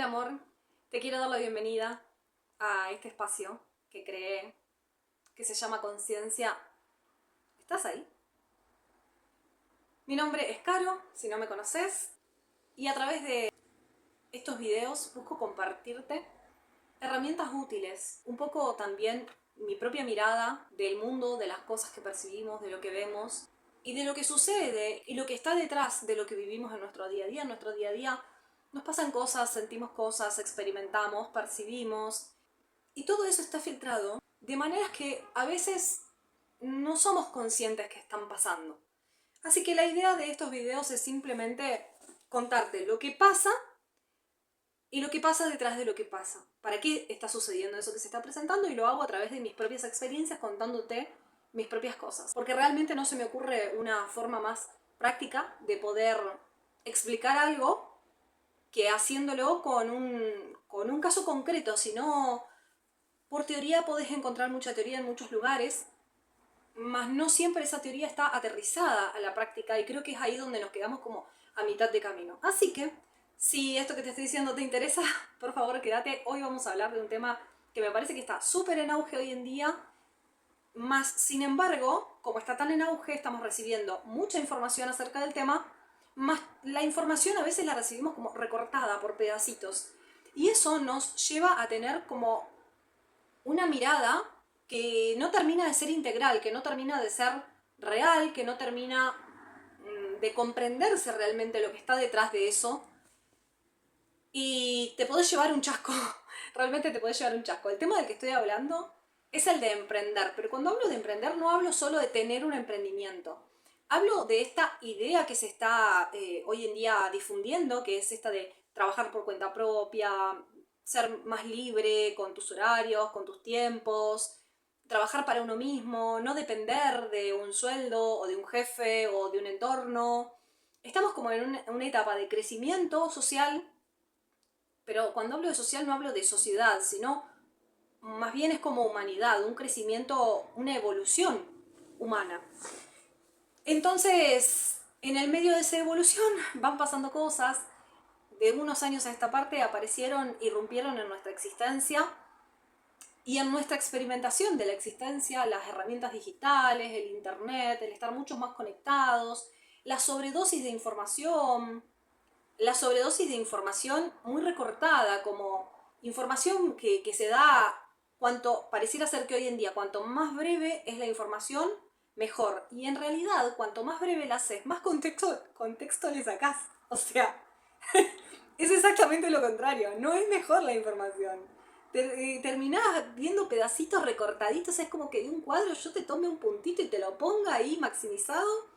Hola amor, te quiero dar la bienvenida a este espacio que creé, que se llama Conciencia. ¿Estás ahí? Mi nombre es Caro, si no me conoces, y a través de estos videos busco compartirte herramientas útiles, un poco también mi propia mirada del mundo, de las cosas que percibimos, de lo que vemos y de lo que sucede y lo que está detrás de lo que vivimos en nuestro día a día. En nuestro día a día nos pasan cosas, sentimos cosas, experimentamos, percibimos y todo eso está filtrado de maneras que a veces no somos conscientes que están pasando. Así que la idea de estos videos es simplemente contarte lo que pasa y lo que pasa detrás de lo que pasa. ¿Para qué está sucediendo eso que se está presentando? Y lo hago a través de mis propias experiencias, contándote mis propias cosas. Porque realmente no se me ocurre una forma más práctica de poder explicar algo que haciéndolo con un caso concreto. Si no, por teoría podés encontrar mucha teoría en muchos lugares, mas no siempre esa teoría está aterrizada a la práctica y creo que es ahí donde nos quedamos como a mitad de camino. Así que, si esto que te estoy diciendo te interesa, por favor quédate. Hoy vamos a hablar de un tema que me parece que está súper en auge hoy en día, más sin embargo, como está tan en auge, estamos recibiendo mucha información acerca del tema, más la información a veces la recibimos como recortada por pedacitos. Y eso nos lleva a tener como una mirada que no termina de ser integral, que no termina de ser real, que no termina de comprenderse realmente lo que está detrás de eso. Y te podés llevar un chasco, realmente te podés llevar un chasco. El tema del que estoy hablando es el de emprender, pero cuando hablo de emprender no hablo solo de tener un emprendimiento. Hablo de esta idea que se está hoy en día difundiendo, que es esta de trabajar por cuenta propia, ser más libre con tus horarios, con tus tiempos, trabajar para uno mismo, no depender de un sueldo o de un jefe o de un entorno. Estamos como en una etapa de crecimiento social, pero cuando hablo de social no hablo de sociedad, sino más bien es como humanidad, un crecimiento, una evolución humana. Entonces, en el medio de esa evolución van pasando cosas. De unos años a esta parte aparecieron, irrumpieron en nuestra existencia y en nuestra experimentación de la existencia, las herramientas digitales, el internet, el estar mucho más conectados, la sobredosis de información, muy recortada, como información que se da, cuanto pareciera ser que hoy en día, cuanto más breve es la información, mejor. Y en realidad, cuanto más breve la haces, más contexto le sacás. O sea, es exactamente lo contrario, no es mejor la información. Terminás viendo pedacitos recortaditos, es como que de un cuadro yo te tome un puntito y te lo ponga ahí maximizado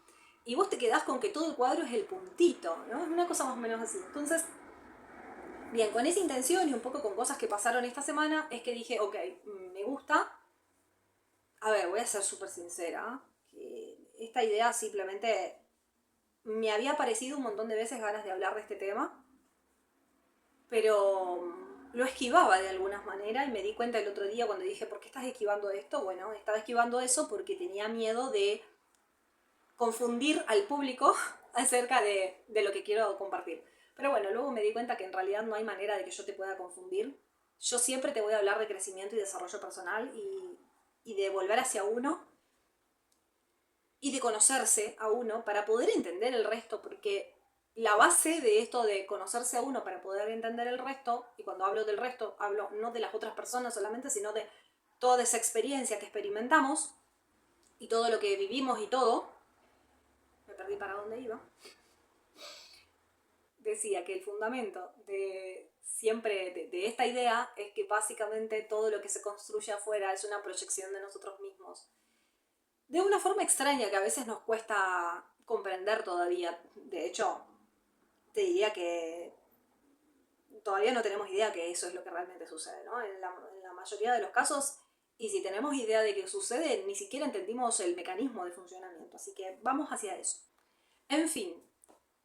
y vos te quedás con que todo el cuadro es el puntito, ¿no? Es una cosa más o menos así. Entonces, bien, con esa intención y un poco con cosas que pasaron esta semana, es que dije, ok, me gusta. A ver, voy a ser súper sincera, que esta idea simplemente me había aparecido un montón de veces ganas de hablar de este tema, pero lo esquivaba de alguna manera y me di cuenta el otro día cuando dije, ¿por qué estás esquivando esto? Bueno, estaba esquivando eso porque tenía miedo de confundir al público acerca de lo que quiero compartir. Pero bueno, luego me di cuenta que en realidad no hay manera de que yo te pueda confundir. Yo siempre te voy a hablar de crecimiento y desarrollo personal y de volver hacia uno y de conocerse a uno para poder entender el resto, porque la base de esto de conocerse a uno para poder entender el resto, y cuando hablo del resto hablo no de las otras personas solamente, sino de toda esa experiencia que experimentamos y todo lo que vivimos y todo. Me perdí para dónde iba. Decía que el fundamento de siempre de esta idea es que básicamente todo lo que se construye afuera es una proyección de nosotros mismos. De una forma extraña que a veces nos cuesta comprender todavía. De hecho, te diría que todavía no tenemos idea que eso es lo que realmente sucede, ¿no? En la mayoría de los casos, y si tenemos idea de que sucede, ni siquiera entendimos el mecanismo de funcionamiento. Así que vamos hacia eso. En fin,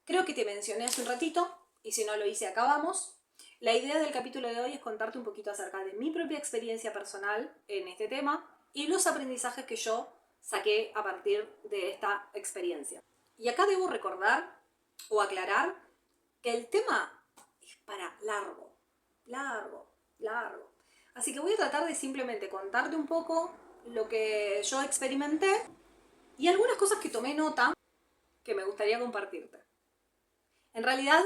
creo que te mencioné hace un ratito, y si no lo hice, acá vamos. La idea del capítulo de hoy es contarte un poquito acerca de mi propia experiencia personal en este tema y los aprendizajes que yo saqué a partir de esta experiencia. Y acá debo recordar o aclarar que el tema es para largo. largo, largo. Así que voy a tratar de simplemente contarte un poco lo que yo experimenté y algunas cosas que tomé nota que me gustaría compartirte. En realidad,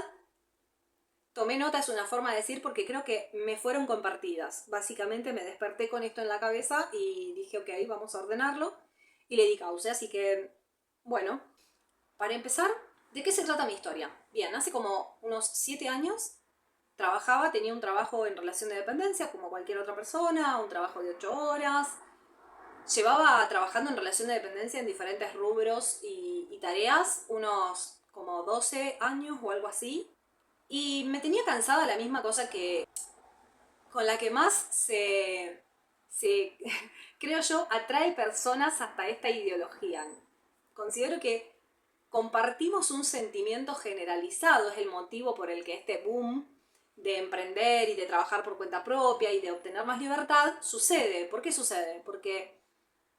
tomé nota es una forma de decir porque creo que me fueron compartidas. Básicamente me desperté con esto en la cabeza y dije, ok, vamos a ordenarlo. Y le di causa. Así que, bueno, para empezar, ¿de qué se trata mi historia? Bien, hace como unos 7 años tenía un trabajo en relación de dependencia como cualquier otra persona, un trabajo de 8 horas. Llevaba trabajando en relación de dependencia en diferentes rubros y tareas unos como 12 años o algo así. Y me tenía cansada la misma cosa que con la que más se creo yo, atrae personas hasta esta ideología. Considero que compartimos un sentimiento generalizado, es el motivo por el que este boom de emprender y de trabajar por cuenta propia y de obtener más libertad sucede. ¿Por qué sucede? Porque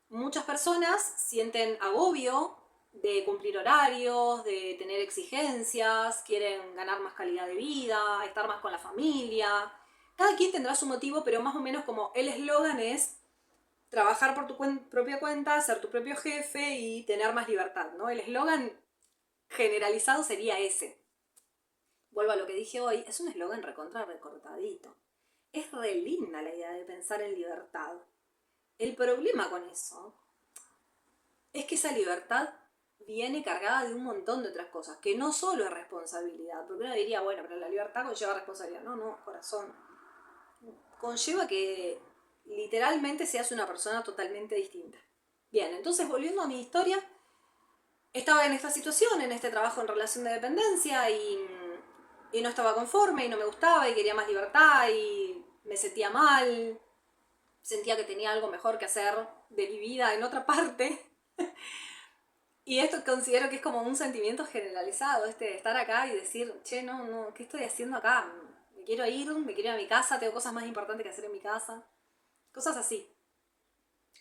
muchas personas sienten agobio de cumplir horarios, de tener exigencias, quieren ganar más calidad de vida, estar más con la familia. Cada quien tendrá su motivo, pero más o menos como el eslogan es trabajar por tu propia cuenta, ser tu propio jefe y tener más libertad, ¿no? El eslogan generalizado sería ese. Vuelvo a lo que dije hoy, es un eslogan recontra recortadito. Es re linda la idea de pensar en libertad. El problema con eso es que esa libertad viene cargada de un montón de otras cosas, que no solo es responsabilidad, porque uno diría, bueno, pero la libertad conlleva responsabilidad. No, no, corazón. Conlleva que literalmente seas una persona totalmente distinta. Bien, entonces volviendo a mi historia, estaba en esta situación, en este trabajo en relación de dependencia y no estaba conforme y no me gustaba y quería más libertad y me sentía mal, sentía que tenía algo mejor que hacer de mi vida en otra parte. Y esto considero que es como un sentimiento generalizado, de estar acá y decir, che, no, no, ¿qué estoy haciendo acá? Me quiero ir a mi casa, tengo cosas más importantes que hacer en mi casa. Cosas así.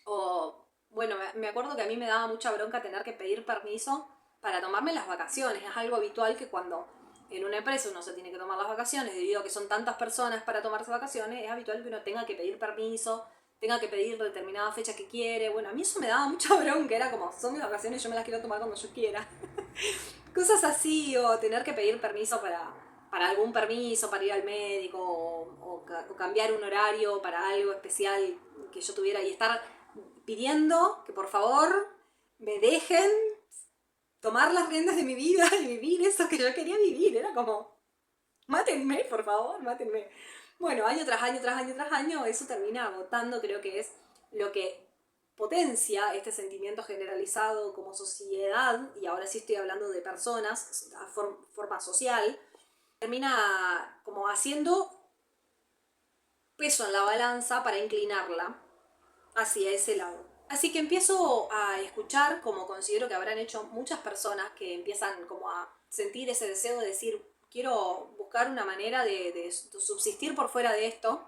O, bueno, me acuerdo que a mí me daba mucha bronca tener que pedir permiso para tomarme las vacaciones. Es algo habitual que cuando en una empresa uno se tiene que tomar las vacaciones, debido a que son tantas personas para tomarse vacaciones, es habitual que uno tenga que pedir permiso, tenga que pedir determinada fecha que quiere. Bueno, a mí eso me daba mucha bronca, era como, son mis vacaciones, yo me las quiero tomar cuando yo quiera. Cosas así, o tener que pedir permiso para algún permiso, para ir al médico, o cambiar un horario para algo especial que yo tuviera y estar pidiendo que por favor me dejen tomar las riendas de mi vida y vivir eso que yo quería vivir. Era como, mátenme, por favor, mátenme. Bueno, año tras año, tras año, tras año, eso termina agotando, creo que es lo que potencia este sentimiento generalizado como sociedad, y ahora sí estoy hablando de personas, a forma social, termina como haciendo peso en la balanza para inclinarla hacia ese lado. Así que empiezo a escuchar, como considero que habrán hecho muchas personas que empiezan como a sentir ese deseo de decir, quiero buscar una manera de subsistir por fuera de esto.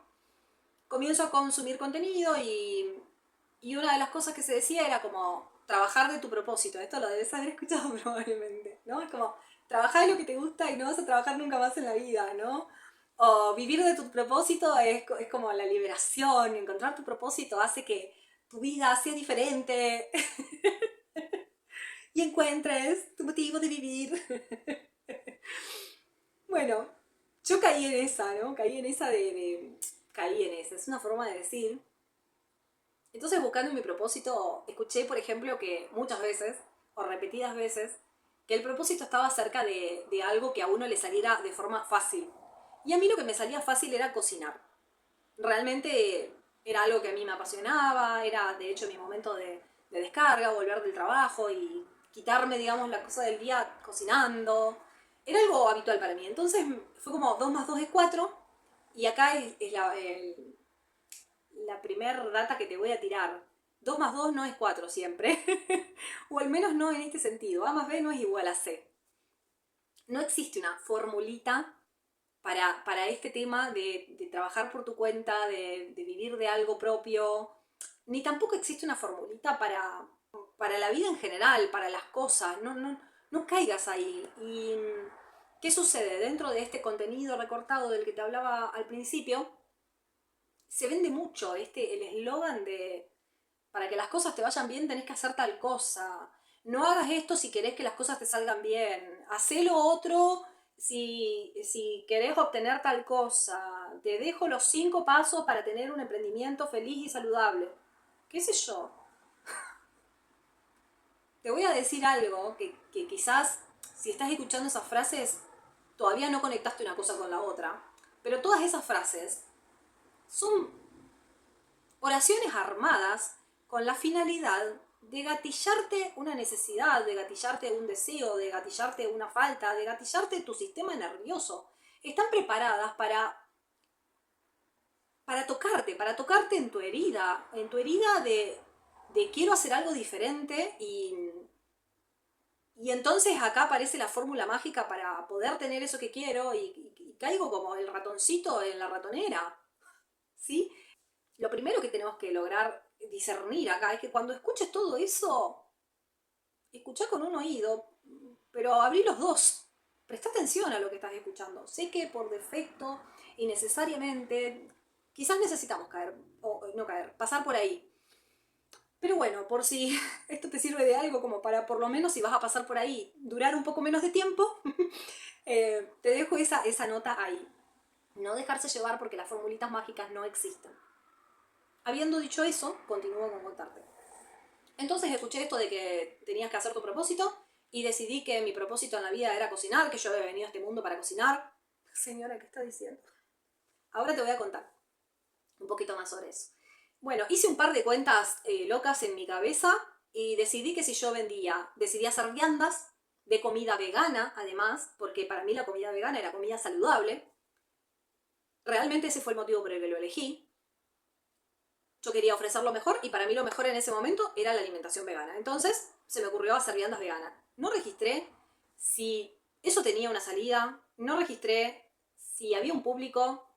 Comienzo a consumir contenido y una de las cosas que se decía era como trabajar de tu propósito. Esto lo debes haber escuchado probablemente, ¿no? Es como trabajar de lo que te gusta y no vas a trabajar nunca más en la vida, ¿no? O vivir de tu propósito es como la liberación, encontrar tu propósito hace que tu vida sea diferente y encuentres tu motivo de vivir. Bueno, yo caí en esa, ¿no? Caí en esa, es una forma de decir. Entonces, buscando mi propósito, escuché, por ejemplo, que muchas veces, o repetidas veces, que el propósito estaba cerca de algo que a uno le saliera de forma fácil. Y a mí lo que me salía fácil era cocinar. Realmente era algo que a mí me apasionaba, era de hecho mi momento de descarga, volver del trabajo y quitarme, digamos, la cosa del día cocinando. Era algo habitual para mí. Entonces fue como 2 más 2 es 4 y acá es la primer data que te voy a tirar. 2 más 2 no es 4 siempre, o al menos no en este sentido. A más B no es igual a C. No existe una formulita para este tema de trabajar por tu cuenta, de vivir de algo propio, ni tampoco existe una formulita para la vida en general, para las cosas, no caigas ahí. ¿Y ¿Qué sucede? Dentro de este contenido recortado del que te hablaba al principio, se vende mucho el eslogan de para que las cosas te vayan bien tenés que hacer tal cosa. No hagas esto si querés que las cosas te salgan bien. Hacé lo otro si querés obtener tal cosa. Te dejo los 5 pasos para tener un emprendimiento feliz y saludable. ¿Qué sé yo? Te voy a decir algo que quizás si estás escuchando esas frases todavía no conectaste una cosa con la otra. Pero todas esas frases son oraciones armadas con la finalidad de gatillarte una necesidad, de gatillarte un deseo, de gatillarte una falta, de gatillarte tu sistema nervioso. Están preparadas para tocarte en tu herida de quiero hacer algo diferente y entonces acá aparece la fórmula mágica para poder tener eso que quiero y caigo como el ratoncito en la ratonera, ¿sí? Lo primero que tenemos que lograr discernir acá es que cuando escuches todo eso, escuchá con un oído, pero abrí los dos. Presta atención a lo que estás escuchando. Sé que por defecto y necesariamente, quizás necesitamos caer, o no caer, pasar por ahí. Pero bueno, por si esto te sirve de algo como para por lo menos si vas a pasar por ahí, durar un poco menos de tiempo, te dejo esa nota ahí. No dejarse llevar porque las formulitas mágicas no existen. Habiendo dicho eso, continúo con contarte. Entonces escuché esto de que tenías que hacer tu propósito y decidí que mi propósito en la vida era cocinar, que yo había venido a este mundo para cocinar. Señora, ¿qué está diciendo? Ahora te voy a contar un poquito más sobre eso. Bueno, hice un par de cuentas locas en mi cabeza y decidí que si yo decidí hacer viandas de comida vegana, además, porque para mí la comida vegana era comida saludable. Realmente ese fue el motivo por el que lo elegí. Yo quería ofrecer lo mejor y para mí lo mejor en ese momento era la alimentación vegana. Entonces se me ocurrió hacer viandas veganas. No registré si eso tenía una salida, no registré si había un público.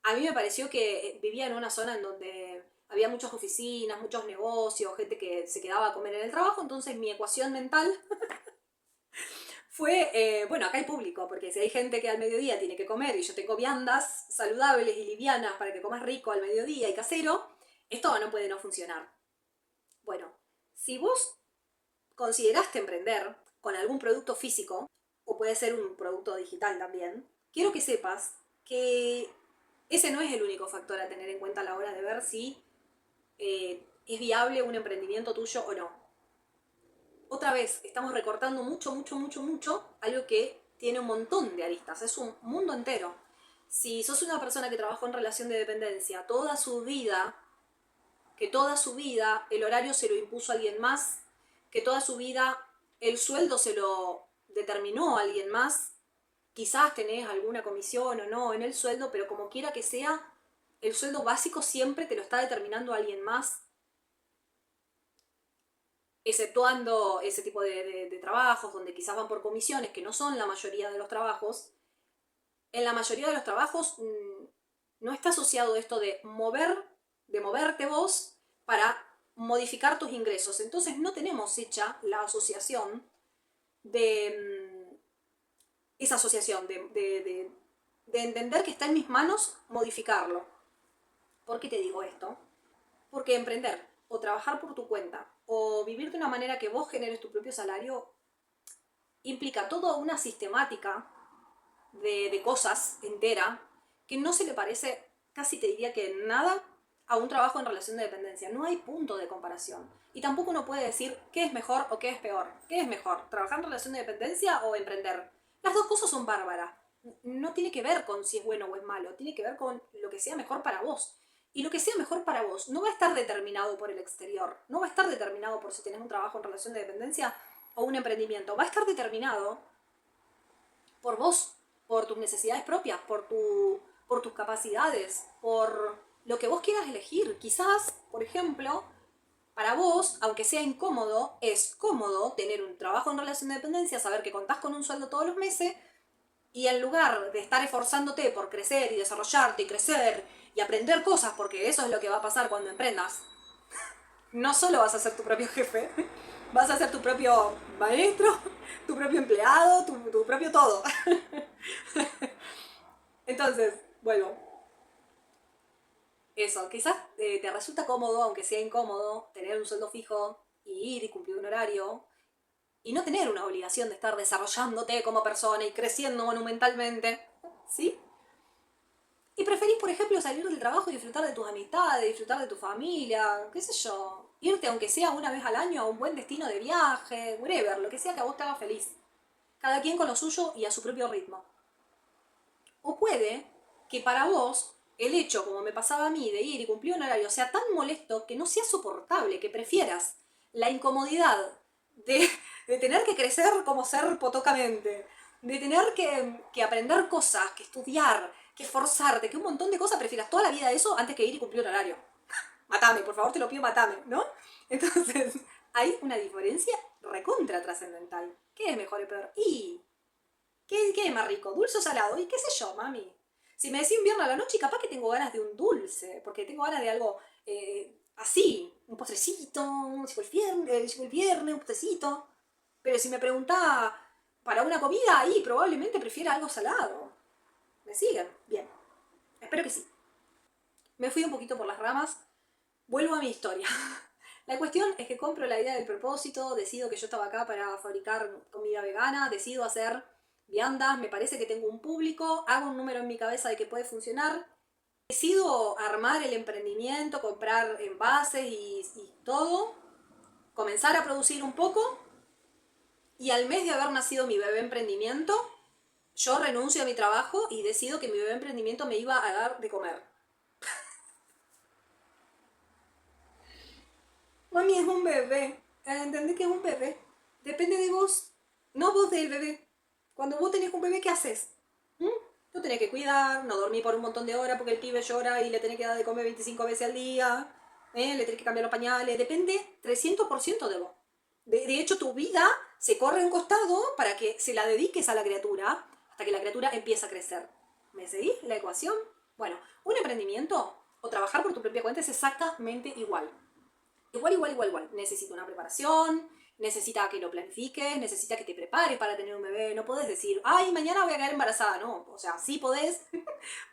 A mí me pareció que vivía en una zona en donde había muchas oficinas, muchos negocios, gente que se quedaba a comer en el trabajo, entonces mi ecuación mental fue, bueno, acá hay público, porque si hay gente que al mediodía tiene que comer y yo tengo viandas saludables y livianas para que comas rico al mediodía y casero, esto no puede no funcionar. Bueno, si vos consideraste emprender con algún producto físico, o puede ser un producto digital también, quiero que sepas que ese no es el único factor a tener en cuenta a la hora de ver si es viable un emprendimiento tuyo o no. Otra vez, estamos recortando mucho algo que tiene un montón de aristas, es un mundo entero. Si sos una persona que trabajó en relación de dependencia toda su vida, que toda su vida el horario se lo impuso a alguien más, que toda su vida el sueldo se lo determinó a alguien más, quizás tenés alguna comisión o no en el sueldo, pero como quiera que sea, el sueldo básico siempre te lo está determinando alguien más, exceptuando ese tipo de trabajos donde quizás van por comisiones, que no son la mayoría de los trabajos. En la mayoría de los trabajos no está asociado esto de moverte vos para modificar tus ingresos. Entonces no tenemos hecha la asociación esa asociación de entender que está en mis manos modificarlo. ¿Por qué te digo esto? Porque emprender o trabajar por tu cuenta o vivir de una manera que vos generes tu propio salario implica toda una sistemática de cosas entera que no se le parece, casi te diría que nada, a un trabajo en relación de dependencia. No hay punto de comparación. Y tampoco uno puede decir qué es mejor o qué es peor. ¿Qué es mejor? ¿Trabajar en relación de dependencia o emprender? Las dos cosas son bárbaras. No tiene que ver con si es bueno o es malo. Tiene que ver con lo que sea mejor para vos. Y lo que sea mejor para vos no va a estar determinado por el exterior. No va a estar determinado por si tenés un trabajo en relación de dependencia o un emprendimiento. Va a estar determinado por vos, por tus necesidades propias, por tus capacidades, por lo que vos quieras elegir. Quizás, por ejemplo, para vos, aunque sea incómodo, es cómodo tener un trabajo en relación de dependencia, saber que contás con un sueldo todos los meses y en lugar de estar esforzándote por crecer y desarrollarte y crecer y aprender cosas, porque eso es lo que va a pasar cuando emprendas, no solo vas a ser tu propio jefe, Vas a ser tu propio maestro, tu propio empleado, tu propio todo. Entonces, vuelvo. Eso, quizás te resulta cómodo, aunque sea incómodo, tener un sueldo fijo y ir y cumplir un horario y no tener una obligación de estar desarrollándote como persona y creciendo monumentalmente, ¿sí? Y preferís, por ejemplo, salir del trabajo y disfrutar de tus amistades, disfrutar de tu familia, qué sé yo. Irte, aunque sea una vez al año, a un buen destino de viaje, whatever, lo que sea que a vos te haga feliz. Cada quien con lo suyo y a su propio ritmo. O puede que para vos el hecho, como me pasaba a mí, de ir y cumplir un horario sea tan molesto que no sea soportable, que prefieras la incomodidad de tener que crecer como ser potocamente, de tener que aprender cosas, que estudiar, que esforzarte, que un montón de cosas, prefieras toda la vida eso antes que ir y cumplir un horario. Matame, por favor, te lo pido, matame, ¿no? Entonces, hay una diferencia recontra trascendental. ¿Qué es mejor y peor? Y ¿qué es más rico? ¿Dulce o salado? Y qué sé yo, mami. Si me decís un viernes a la noche, capaz que tengo ganas de un dulce, porque tengo ganas de algo así, un postrecito, llegó el viernes, un postrecito. Pero si me preguntás para una comida, ahí probablemente prefiera algo salado. ¿Me siguen? Bien. Espero que sí. Me fui un poquito por las ramas. Vuelvo a mi historia. La cuestión es que compro la idea del propósito, decido que yo estaba acá para fabricar comida vegana, decido hacer viandas, me parece que tengo un público, hago un número en mi cabeza de que puede funcionar, decido armar el emprendimiento, comprar envases y todo, comenzar a producir un poco y al mes de haber nacido mi bebé emprendimiento, yo renuncio a mi trabajo y decido que mi bebé emprendimiento me iba a dar de comer. Mami, es un bebé. ¿Entendés que es un bebé? Depende de vos, no vos del bebé. Cuando vos tenés un bebé, ¿qué haces? ¿Mm? Lo tenés que cuidar, no dormir por un montón de horas porque el pibe llora y le tenés que dar de comer 25 veces al día. Le tenés que cambiar los pañales. Depende 300% de vos. De hecho, tu vida se corre a un costado para que se la dediques a la criatura hasta que la criatura empieza a crecer. ¿Me seguís la ecuación? Bueno, un emprendimiento o trabajar por tu propia cuenta es exactamente igual. Igual. Necesita una preparación, necesita que lo planifiques, necesita que te prepares para tener un bebé. No podés decir, ay, mañana voy a quedar embarazada. No, o sea, sí podés,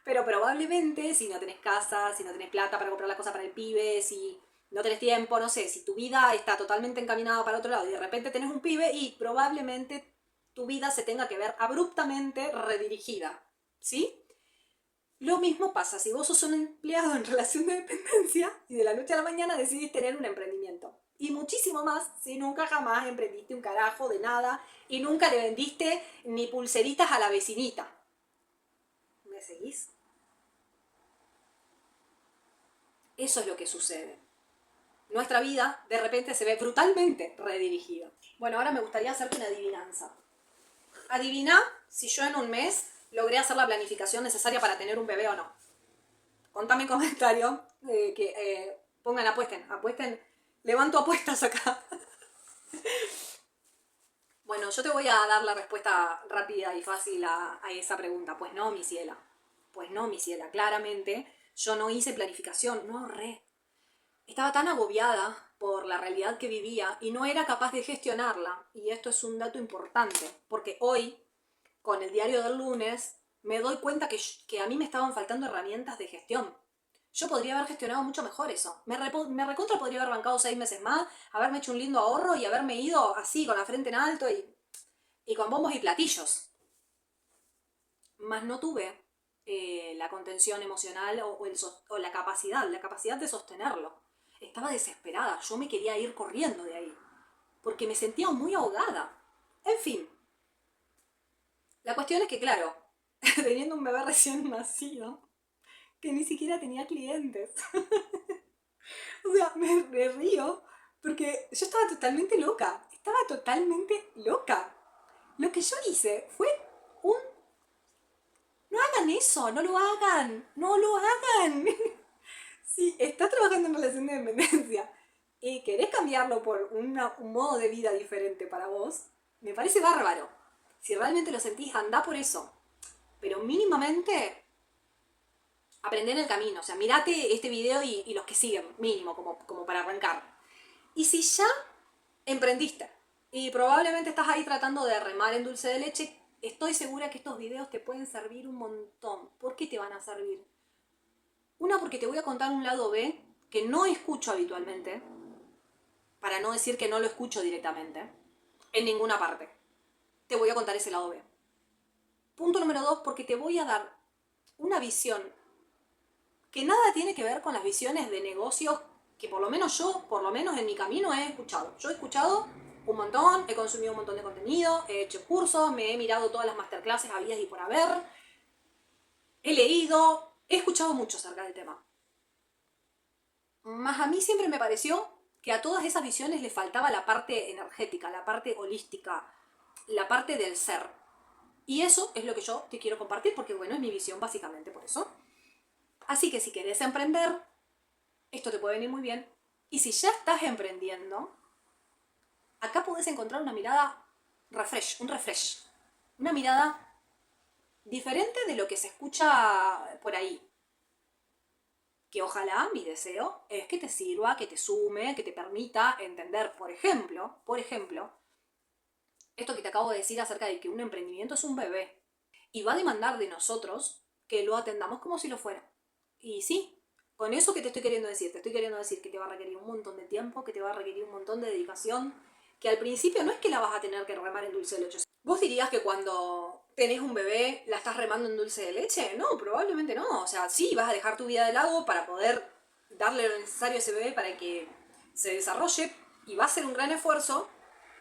pero probablemente si no tenés casa, si no tenés plata para comprar las cosas para el pibe, si no tenés tiempo, no sé, si tu vida está totalmente encaminada para otro lado y de repente tenés un pibe y probablemente tu vida se tenga que ver abruptamente redirigida. ¿Sí? Lo mismo pasa si vos sos un empleado en relación de dependencia y de la noche a la mañana decidís tener un emprendimiento. Y muchísimo más si nunca jamás emprendiste un carajo de nada y nunca le vendiste ni pulseritas a la vecinita. ¿Me seguís? Eso es lo que sucede. Nuestra vida de repente se ve brutalmente redirigida. Bueno, ahora me gustaría hacerte una adivinanza. Adivina si yo en un mes logré hacer la planificación necesaria para tener un bebé o no. Contame en comentarios pongan, apuesten, levanto apuestas acá. Bueno, yo te voy a dar la respuesta rápida y fácil a esa pregunta. Pues no, mi ciela. Pues no, mi ciela. Claramente yo no hice planificación, no ahorré. Estaba tan agobiada por la realidad que vivía y no era capaz de gestionarla. Y esto es un dato importante, porque hoy, con el diario del lunes, me doy cuenta que a mí me estaban faltando herramientas de gestión. Yo podría haber gestionado mucho mejor eso. Me recontra podría haber bancado 6 meses más, haberme hecho un lindo ahorro y haberme ido así, con la frente en alto y con bombos y platillos. Más no tuve la contención emocional o la capacidad de sostenerlo. Estaba desesperada, yo me quería ir corriendo de ahí, porque me sentía muy ahogada. En fin, la cuestión es que, claro, teniendo un bebé recién nacido, que ni siquiera tenía clientes. O sea, me río porque yo estaba totalmente loca. Estaba totalmente loca. Lo que yo hice fue un... No hagan eso, no lo hagan, no lo hagan. Si estás trabajando en relación de dependencia y querés cambiarlo por un modo de vida diferente para vos, me parece bárbaro. Si realmente lo sentís, andá por eso. Pero mínimamente aprender en el camino. O sea, mirate este video y los que siguen, mínimo, como para arrancar. Y si ya emprendiste y probablemente estás ahí tratando de remar en dulce de leche, estoy segura que estos videos te pueden servir un montón. ¿Por qué te van a servir? Una, porque te voy a contar un lado B que no escucho habitualmente, para no decir que no lo escucho directamente, en ninguna parte. Te voy a contar ese lado B. Punto número 2, porque te voy a dar una visión que nada tiene que ver con las visiones de negocios que por lo menos yo, por lo menos en mi camino he escuchado. Yo he escuchado un montón, he consumido un montón de contenido, he hecho cursos, me he mirado todas las masterclasses habidas y por haber, he leído, he escuchado mucho acerca del tema. Más a mí siempre me pareció que a todas esas visiones le faltaba la parte energética, la parte holística, la parte del ser. Y eso es lo que yo te quiero compartir porque, bueno, es mi visión básicamente por eso. Así que si querés emprender, esto te puede venir muy bien. Y si ya estás emprendiendo, acá podés encontrar una mirada refresh, un refresh. Una mirada diferente de lo que se escucha por ahí. Que ojalá, mi deseo, es que te sirva, que te sume, que te permita entender, por ejemplo, esto que te acabo de decir acerca de que un emprendimiento es un bebé. Y va a demandar de nosotros que lo atendamos como si lo fuera. Y sí, con eso que te estoy queriendo decir, te estoy queriendo decir que te va a requerir un montón de tiempo, que te va a requerir un montón de dedicación, que al principio no es que la vas a tener que remar en dulce de leche. ¿Vos dirías que cuando tenés un bebé la estás remando en dulce de leche? No, probablemente no. O sea, sí, vas a dejar tu vida de lado para poder darle lo necesario a ese bebé para que se desarrolle y va a ser un gran esfuerzo,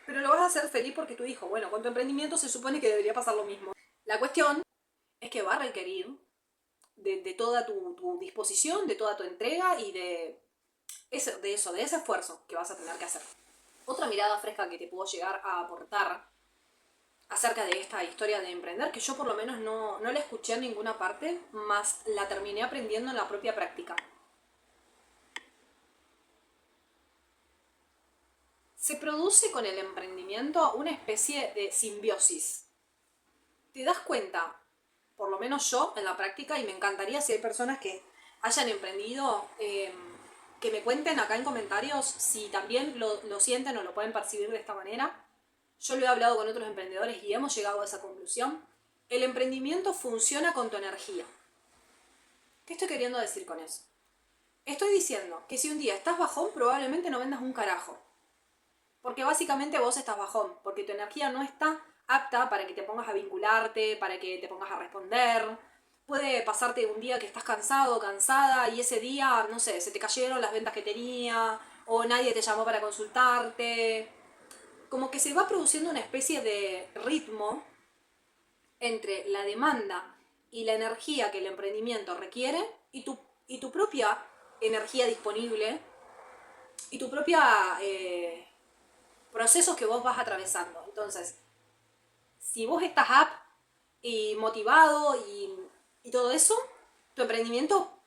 pero lo vas a hacer feliz porque tu hijo, bueno, con tu emprendimiento se supone que debería pasar lo mismo. La cuestión es que va a requerir de toda tu disposición, de toda tu entrega y de ese esfuerzo que vas a tener que hacer. Otra mirada fresca que te puedo llegar a aportar acerca de esta historia de emprender, que yo por lo menos no la escuché en ninguna parte, más la terminé aprendiendo en la propia práctica. Se produce con el emprendimiento una especie de simbiosis. ¿Te das cuenta? Por lo menos yo en la práctica, y me encantaría si hay personas que hayan emprendido, que me cuenten acá en comentarios si también lo sienten o lo pueden percibir de esta manera. Yo lo he hablado con otros emprendedores y hemos llegado a esa conclusión. El emprendimiento funciona con tu energía. ¿Qué estoy queriendo decir con eso? Estoy diciendo que si un día estás bajón, probablemente no vendas un carajo. Porque básicamente vos estás bajón, porque tu energía no está apta para que te pongas a vincularte, para que te pongas a responder. Puede pasarte un día que estás cansado, cansada, y ese día, no sé, se te cayeron las ventas que tenía, o nadie te llamó para consultarte. Como que se va produciendo una especie de ritmo entre la demanda y la energía que el emprendimiento requiere y tu propia energía disponible y tu propia procesos que vos vas atravesando. Entonces, si vos estás up y motivado y todo eso, tu emprendimiento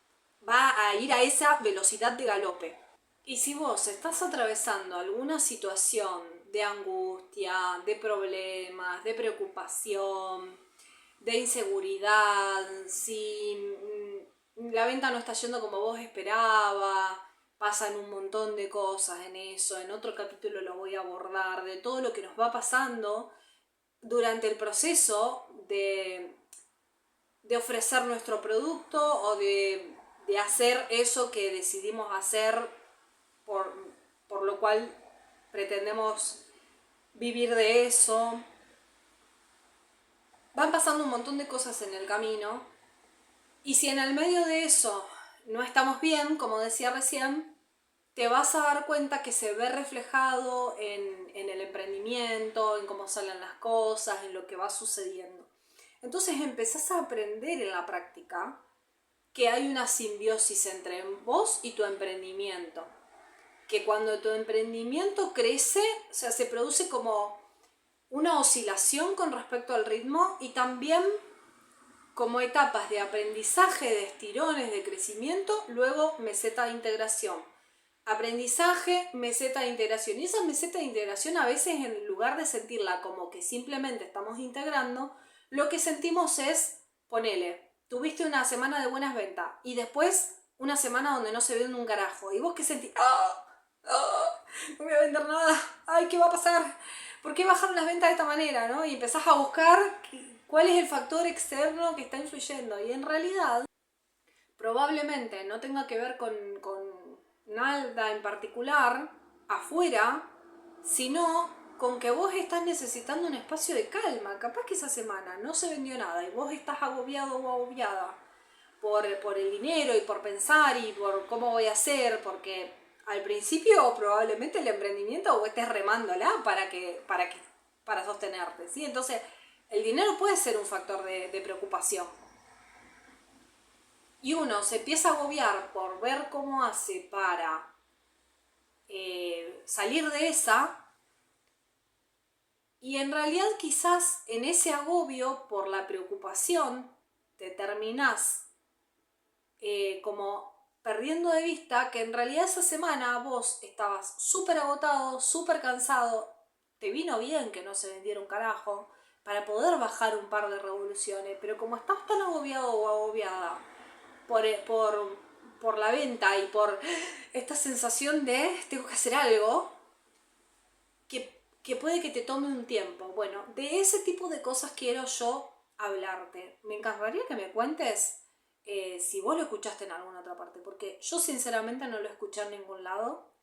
va a ir a esa velocidad de galope. Y si vos estás atravesando alguna situación de angustia, de problemas, de preocupación, de inseguridad, si la venta no está yendo como vos esperabas, pasan un montón de cosas en eso, en otro capítulo lo voy a abordar, de todo lo que nos va pasando durante el proceso de ofrecer nuestro producto o de hacer eso que decidimos hacer por lo cual pretendemos vivir de eso. Van pasando un montón de cosas en el camino y si en el medio de eso no estamos bien, como decía recién, te vas a dar cuenta que se ve reflejado en el emprendimiento, en cómo salen las cosas, en lo que va sucediendo. Entonces empezás a aprender en la práctica que hay una simbiosis entre vos y tu emprendimiento. Que cuando tu emprendimiento crece, o sea, se produce como una oscilación con respecto al ritmo y también como etapas de aprendizaje, de estirones, de crecimiento, luego meseta de integración. Aprendizaje, meseta de integración. Y esa meseta de integración a veces en lugar de sentirla como que simplemente estamos integrando, lo que sentimos es, ponele, tuviste una semana de buenas ventas y después una semana donde no se vende un carajo. ¿Y vos qué sentís? ¡Ah! ¡Ah! no voy a vender nada, ay, ¿qué va a pasar? ¿Por qué bajaron las ventas de esta manera? ¿No? Y empezás a buscar cuál es el factor externo que está influyendo. Y en realidad, probablemente no tenga que ver con nada en particular afuera, sino con que vos estás necesitando un espacio de calma. Capaz que esa semana no se vendió nada y vos estás agobiado o agobiada por el dinero y por pensar y por cómo voy a hacer, porque al principio probablemente el emprendimiento vos estés remándola para sostenerte, ¿sí? Entonces el dinero puede ser un factor de preocupación. Y uno se empieza a agobiar por ver cómo hace para salir de esa, y en realidad quizás en ese agobio por la preocupación te terminás como perdiendo de vista que en realidad esa semana vos estabas súper agotado, súper cansado, te vino bien que no se vendiera un carajo para poder bajar un par de revoluciones, pero como estás tan agobiado o agobiada por la venta y por esta sensación de tengo que hacer algo, que puede que te tome un tiempo. Bueno, de ese tipo de cosas quiero yo hablarte. Me encantaría que me cuentes si vos lo escuchaste en alguna otra parte, porque yo sinceramente no lo escuché en ningún lado.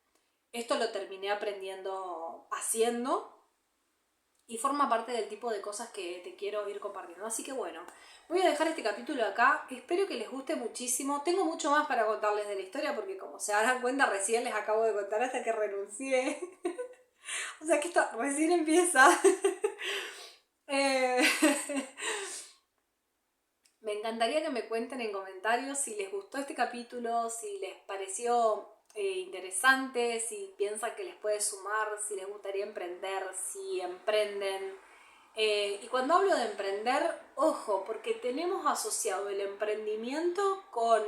Esto lo terminé aprendiendo haciendo y forma parte del tipo de cosas que te quiero ir compartiendo. Así que bueno, voy a dejar este capítulo acá. Espero que les guste muchísimo. Tengo mucho más para contarles de la historia porque como se darán cuenta recién les acabo de contar hasta que renuncié. O sea que esto recién empieza. eh... Me encantaría que me cuenten en comentarios si les gustó este capítulo, si les pareció interesante, si piensan que les puede sumar, si les gustaría emprender, si emprenden. Y cuando hablo de emprender, ojo, porque tenemos asociado el emprendimiento con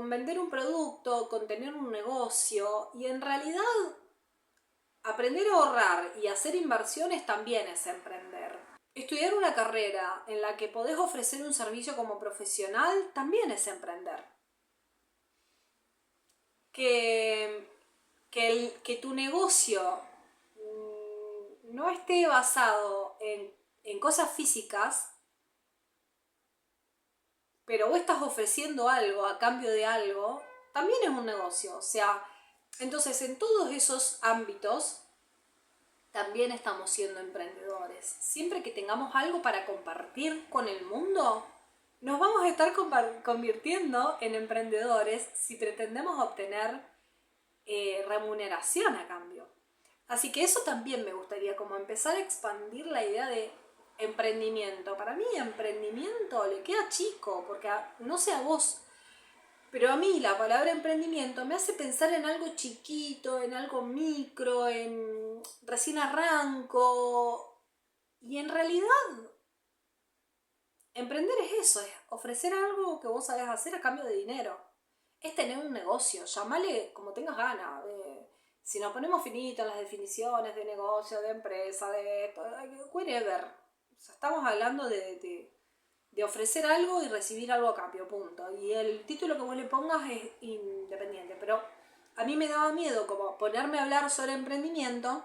vender un producto, con tener un negocio, y en realidad aprender a ahorrar y hacer inversiones también es emprender. Estudiar una carrera en la que podés ofrecer un servicio como profesional también es emprender. Que tu negocio no esté basado en cosas físicas, pero vos estás ofreciendo algo a cambio de algo, también es un negocio. O sea, entonces en todos esos ámbitos también estamos siendo emprendedores. Siempre que tengamos algo para compartir con el mundo, nos vamos a estar convirtiendo en emprendedores si pretendemos obtener remuneración a cambio. Así que eso también me gustaría, como empezar a expandir la idea de emprendimiento. Para mí emprendimiento le queda chico, porque no sé a vos, pero a mí la palabra emprendimiento me hace pensar en algo chiquito, en algo micro, en recién arranco. Y en realidad, emprender es eso, es ofrecer algo que vos sabés hacer a cambio de dinero. Es tener un negocio, llamale como tengas ganas. Si nos ponemos finitos en las definiciones de negocio, de empresa, de esto, whatever. O sea, estamos hablando de ofrecer algo y recibir algo a cambio, punto. Y el título que vos le pongas es independiente. Pero a mí me daba miedo como ponerme a hablar sobre emprendimiento,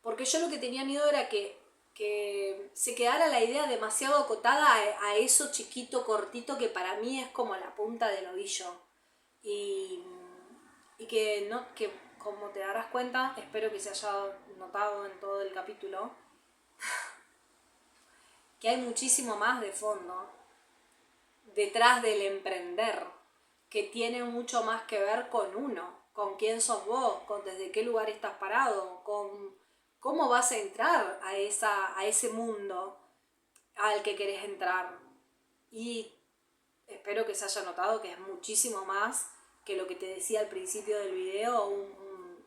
porque yo lo que tenía miedo era que se quedara la idea demasiado acotada a eso chiquito, cortito, que para mí es como la punta del ovillo. Y que, no, que como te darás cuenta, espero que se haya notado en todo el capítulo, que hay muchísimo más de fondo detrás del emprender, que tiene mucho más que ver con uno, con quién sos vos, con desde qué lugar estás parado, con cómo vas a entrar a ese mundo al que querés entrar. Y espero que se haya notado que es muchísimo más que lo que te decía al principio del video,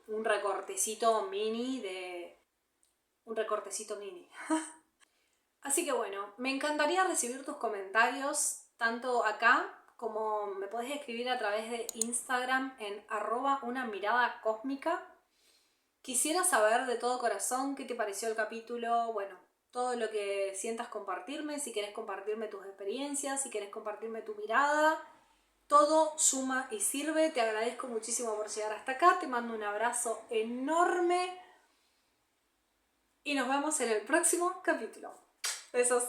un recortecito mini Así que bueno, me encantaría recibir tus comentarios, tanto acá como me podés escribir a través de Instagram en @unamirada_cósmica. Quisiera saber de todo corazón qué te pareció el capítulo, bueno, todo lo que sientas compartirme, si querés compartirme tus experiencias, si querés compartirme tu mirada. Todo suma y sirve. Te agradezco muchísimo por llegar hasta acá. Te mando un abrazo enorme. Y nos vemos en el próximo capítulo. Besos.